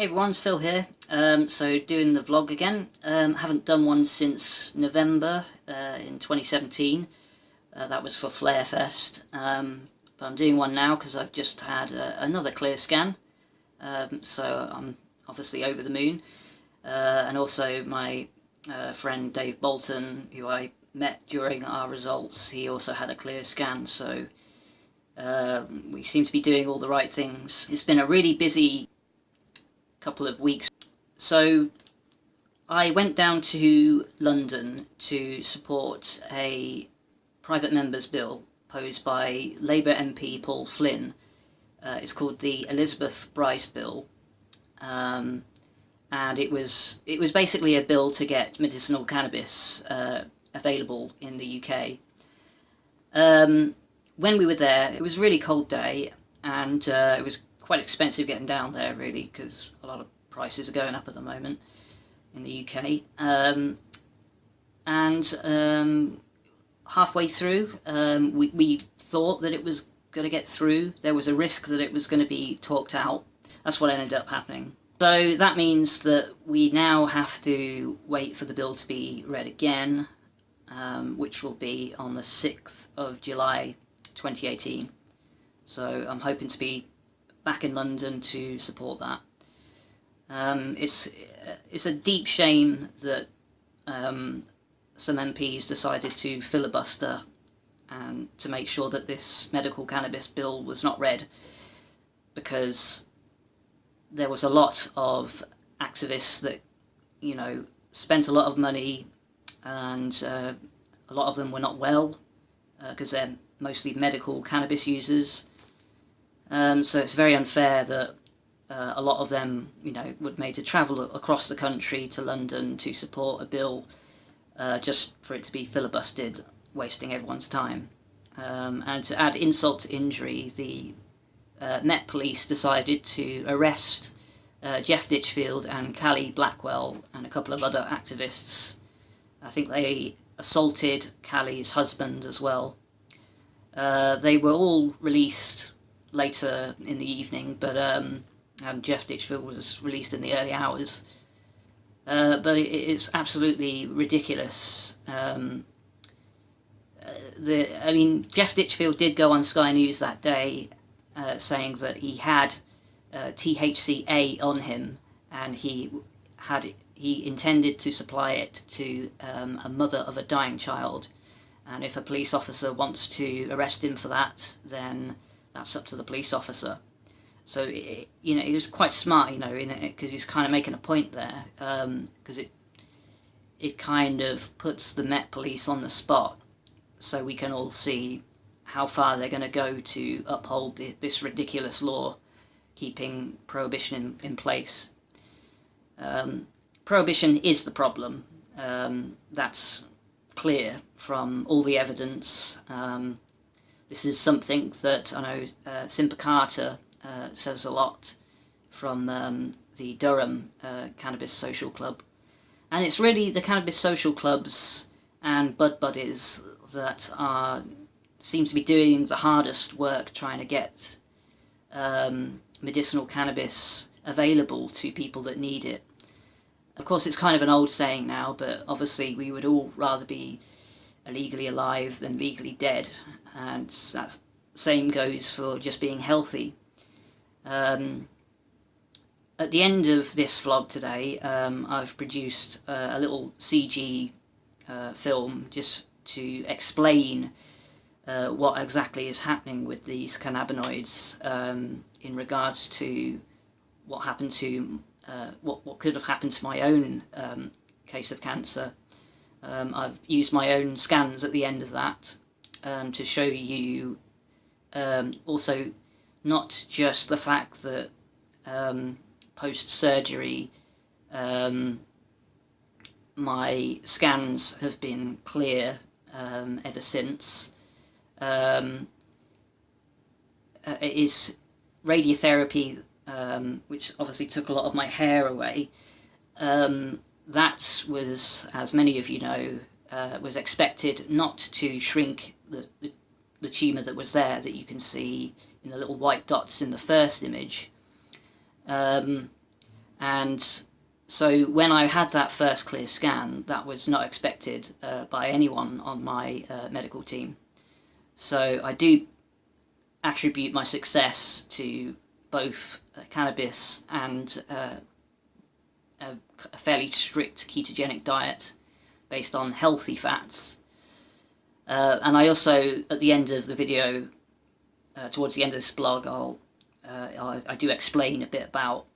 Hey everyone, it's Phil here. So doing the vlog again. Haven't done one since November in 2017. That was for Flare Fest. But I'm doing one now because I've just had another clear scan. So I'm obviously over the moon. And also my friend Dave Bolton, who I met during our results, he also had a clear scan. So we seem to be doing all the right things. It's been a really busy couple of weeks. So I went down to London to support a private member's bill posed by Labour MP Paul Flynn. It's called the Elizabeth Bryce Bill, and it was basically a bill to get medicinal cannabis available in the UK. When we were there, it was a really cold day, and it was quite expensive getting down there, really, because a lot of prices are going up at the moment in the UK. Halfway through, we thought that it was going to get through. There was a risk that it was going to be talked out. That's what ended up happening. So that means that we now have to wait for the bill to be read again, which will be on the 6th of July 2018. So I'm hoping to be back in London to support that. It's a deep shame that some MPs decided to filibuster and to make sure that this medical cannabis bill was not read, because there was a lot of activists that, you know, spent a lot of money, and a lot of them were not well, because they're mostly medical cannabis users. So it's very unfair that a lot of them, you know, would make to travel across the country to London to support a bill just for it to be filibustered, wasting everyone's time. And to add insult to injury, the Met Police decided to arrest Jeff Ditchfield and Callie Blackwell and a couple of other activists. I think they assaulted Callie's husband as well. They were all released later in the evening, but and Jeff Ditchfield was released in the early hours. But it's absolutely ridiculous. Jeff Ditchfield did go on Sky News that day saying that he had THCA on him, and he intended to supply it to a mother of a dying child. And if a police officer wants to arrest him for that, then that's up to the police officer. So, he was quite smart, because he's kind of making a point there, because it kind of puts the Met Police on the spot, so we can all see how far they're going to go to uphold this ridiculous law, keeping prohibition in place. Prohibition is the problem. That's clear from all the evidence. This is something that I know Simpa Carter says a lot from the Durham Cannabis Social Club. And it's really the Cannabis Social Clubs and Bud Buddies that seem to be doing the hardest work trying to get medicinal cannabis available to people that need it. Of course, it's kind of an old saying now, but obviously we would all rather be illegally alive than legally dead, and that same goes for just being healthy. At the end of this vlog today, I've produced a little CG film just to explain what exactly is happening with these cannabinoids in regards to what happened to what could have happened to my own case of cancer. I've used my own scans at the end of that to show you also not just the fact that post-surgery my scans have been clear ever since. It is radiotherapy, which obviously took a lot of my hair away. That was, as many of you know, was expected not to shrink the tumour that was there, that you can see in the little white dots in the first image. And so when I had that first clear scan, that was not expected by anyone on my medical team. So I do attribute my success to both cannabis and a fairly strict ketogenic diet based on healthy fats. And I also, at the end of the video, towards the end of this blog, I do explain a bit about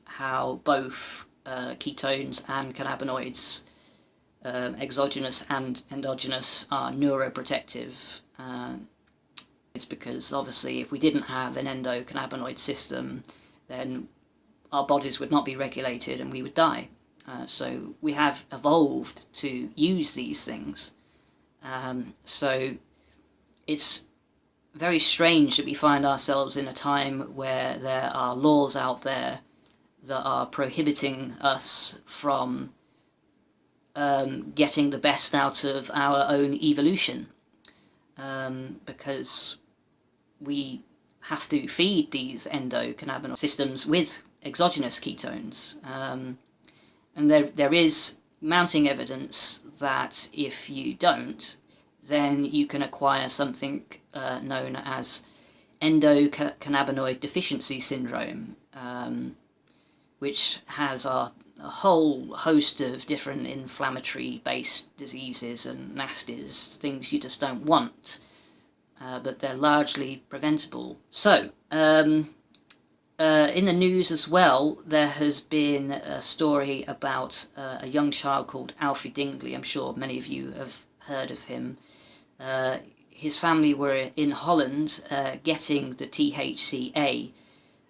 how both ketones and cannabinoids, exogenous and endogenous, are neuroprotective. It's because obviously if we didn't have an endocannabinoid system, then our bodies would not be regulated and we would die. So we have evolved to use these things. So it's very strange that we find ourselves in a time where there are laws out there that are prohibiting us from getting the best out of our own evolution, because we have to feed these endocannabinoid systems with exogenous ketones. And there is mounting evidence that if you don't, then you can acquire something known as endocannabinoid deficiency syndrome, which has a whole host of different inflammatory-based diseases and nasties, things you just don't want, but they're largely preventable. So, in the news as well, there has been a story about a young child called Alfie Dingley. I'm sure many of you have heard of him. His family were in Holland getting the THCA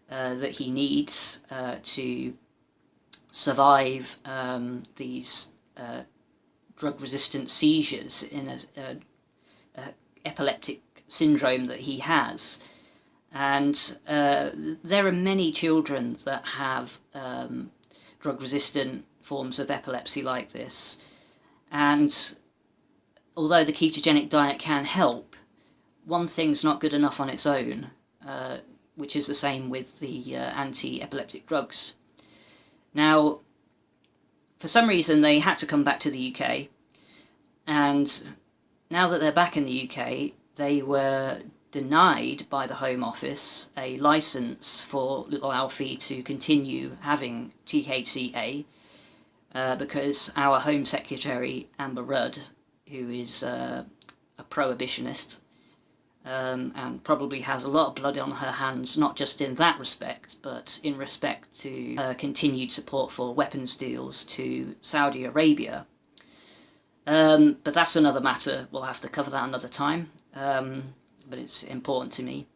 that he needs to survive these drug-resistant seizures in a epileptic syndrome that he has. And there are many children that have drug-resistant forms of epilepsy like this. And although the ketogenic diet can help, one thing's not good enough on its own, which is the same with the anti-epileptic drugs. Now, for some reason they had to come back to the UK, and now that they're back in the UK, they were denied by the Home Office a licence for little Alfie to continue having THCA, because our Home Secretary, Amber Rudd, who is a prohibitionist, and probably has a lot of blood on her hands, not just in that respect, but in respect to her continued support for weapons deals to Saudi Arabia. But that's another matter, we'll have to cover that another time, but it's important to me.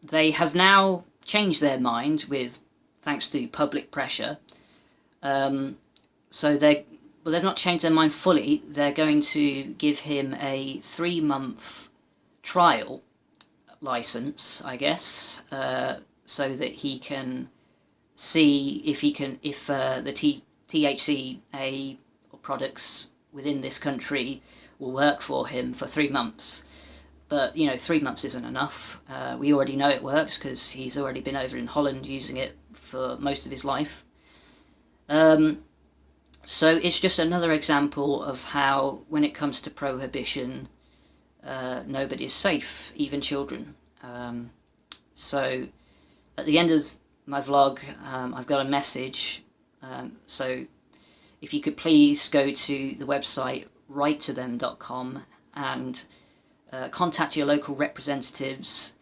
They have now changed their mind thanks to public pressure, so they've not changed their mind fully. They're going to give him a 3-month trial license, I guess, so that he can see if the THCA products within this country will work for him for 3 months. But 3 months isn't enough. We already know it works because he's already been over in Holland using it for most of his life. So it's just another example of how, when it comes to prohibition, nobody's safe, even children. So at the end of my vlog, I've got a message. So if you could please go to the website writetothem.com and contact your local representatives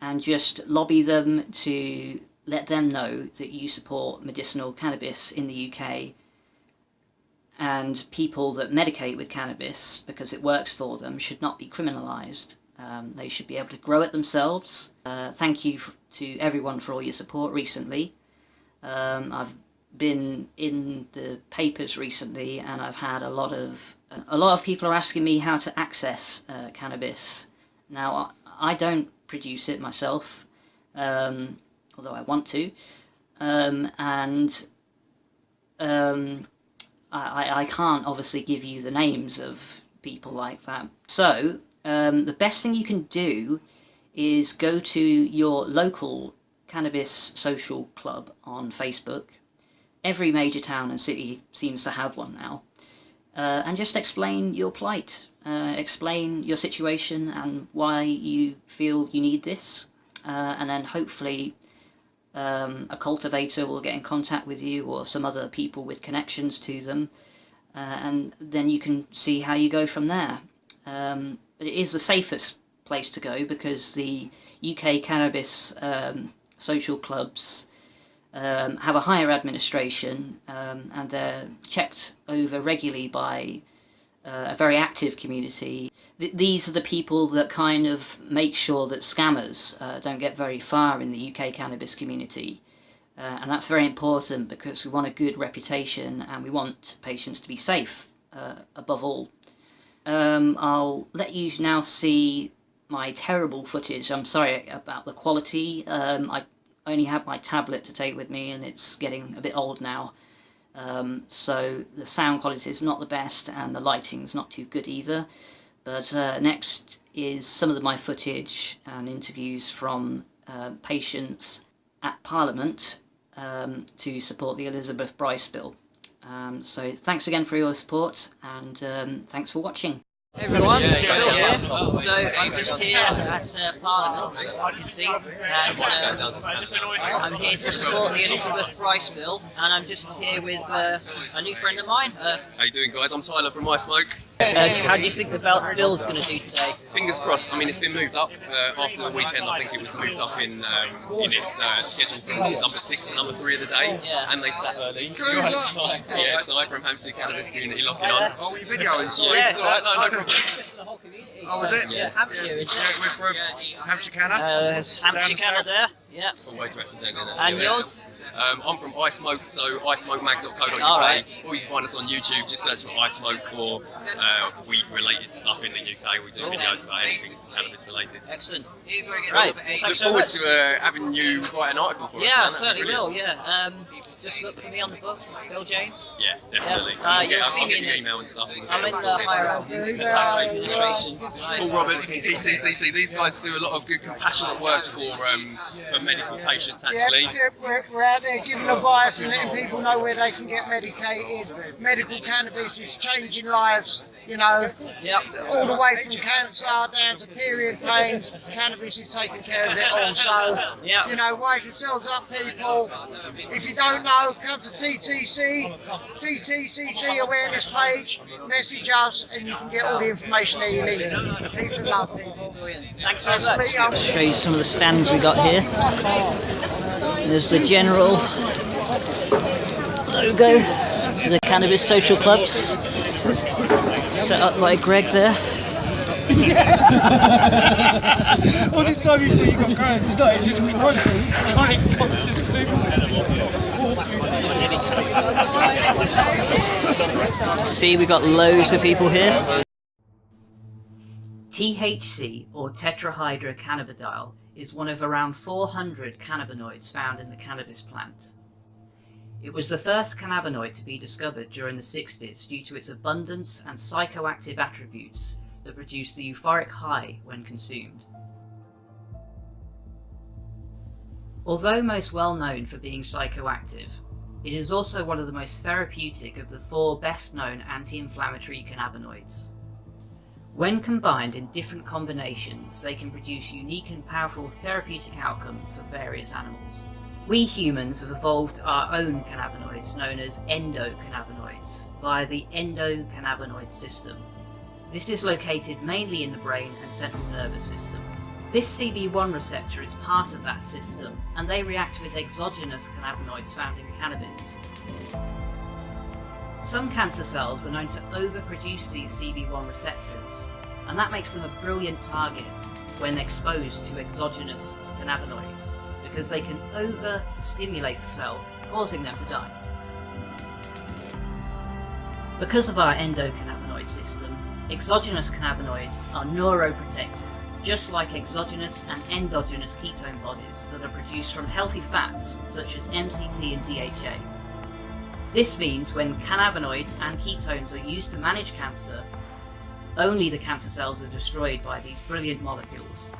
and just lobby them to let them know that you support medicinal cannabis in the UK, and people that medicate with cannabis because it works for them should not be criminalised. They should be able to grow it themselves. Thank you to everyone for all your support recently. I've been in the papers recently, and I've had a lot of people are asking me how to access cannabis. Now, I don't produce it myself, although I want to, I can't obviously give you the names of people like that. So the best thing you can do is go to your local cannabis social club on Facebook Every major town and city seems to have one now. And just explain your plight, explain your situation and why you feel you need this, and then hopefully a cultivator will get in contact with you or some other people with connections to them, and then you can see how you go from there. But it is the safest place to go because the UK cannabis social clubs have a higher administration, and they're checked over regularly by a very active community. These are the people that kind of make sure that scammers don't get very far in the UK cannabis community. And that's very important because we want a good reputation and we want patients to be safe above all. I'll let you now see my terrible footage. I'm sorry about the quality. I only have my tablet to take with me and it's getting a bit old now. So the sound quality is not the best and the lighting's not too good either. But next is some of my footage and interviews from patients at Parliament to support the Elizabeth Bryce Bill. So thanks again for your support and thanks for watching. Hey everyone, it's Phil here. So I'm just here at Parliament, as you can see, and I'm here to support the Elizabeth Bryce Bill, and I'm just here with a new friend of mine. How you doing, guys? I'm Tyler from iSmoke. How do you think the bill is going to do today? Fingers crossed. I mean, it's been moved up after the weekend. I think it was moved up in its schedule from number 6 to number 3 of the day, and they sat early. Yeah, Si from Hampshire Cannabis Community locking on. Oh, you videoing? Sorry. Yeah, no. The whole community. Oh, was it? Yeah, Hampshire. We're from Hampshire Canna. There's Hampshire Canna there. Yeah. Always representing it. And yours? I'm from iSmoke, so ismokemag.co.uk. Alright. Or you can find us on YouTube, just search for iSmoke or weed-related stuff in the UK. We do videos about anything cannabis-related. Excellent. Right. Look forward to having you write an article for us. Yeah, man. I certainly will, yeah. Just look for me on the books, Bill James. Yeah, definitely. Yeah. I'll You'll see I'll me get in your the- email and stuff. I'm in the higher administration. Paul Roberts from TTCC. These guys do a lot of good compassionate work for medical patients, actually. Yeah, we're out there giving advice and letting people know where they can get medicated. Medical cannabis is changing lives, you know, Yep. all the way from cancer down to period pains. Cannabis is taking care of it all. So, Yeah. you know, wise yourselves up, people. If you don't know, come to TTCC awareness page, message us, and you can get all the information that you need. Peace and love, people. Thanks very Nice to much. meet you. I'll show you some of the stands we got here. There's the general logo for the Cannabis Social Clubs, set up by Greg there. All this time you thought you got carried, it's not, it's just trying to constant See, we got loads of people here. THC, or tetrahydrocannabidiol, is one of around 400 cannabinoids found in the cannabis plant. It was the first cannabinoid to be discovered during the 60s due to its abundance and psychoactive attributes that produce the euphoric high when consumed. Although most well known for being psychoactive, it is also one of the most therapeutic of the 4 best known anti-inflammatory cannabinoids. When combined in different combinations, they can produce unique and powerful therapeutic outcomes for various animals. We humans have evolved our own cannabinoids known as endocannabinoids via the endocannabinoid system. This is located mainly in the brain and central nervous system. This CB1 receptor is part of that system, and they react with exogenous cannabinoids found in cannabis. Some cancer cells are known to overproduce these CB1 receptors, and that makes them a brilliant target when exposed to exogenous cannabinoids, because they can overstimulate the cell, causing them to die. Because of our endocannabinoid system, exogenous cannabinoids are neuroprotective, just like exogenous and endogenous ketone bodies that are produced from healthy fats such as MCT and DHA. This means when cannabinoids and ketones are used to manage cancer, only the cancer cells are destroyed by these brilliant molecules.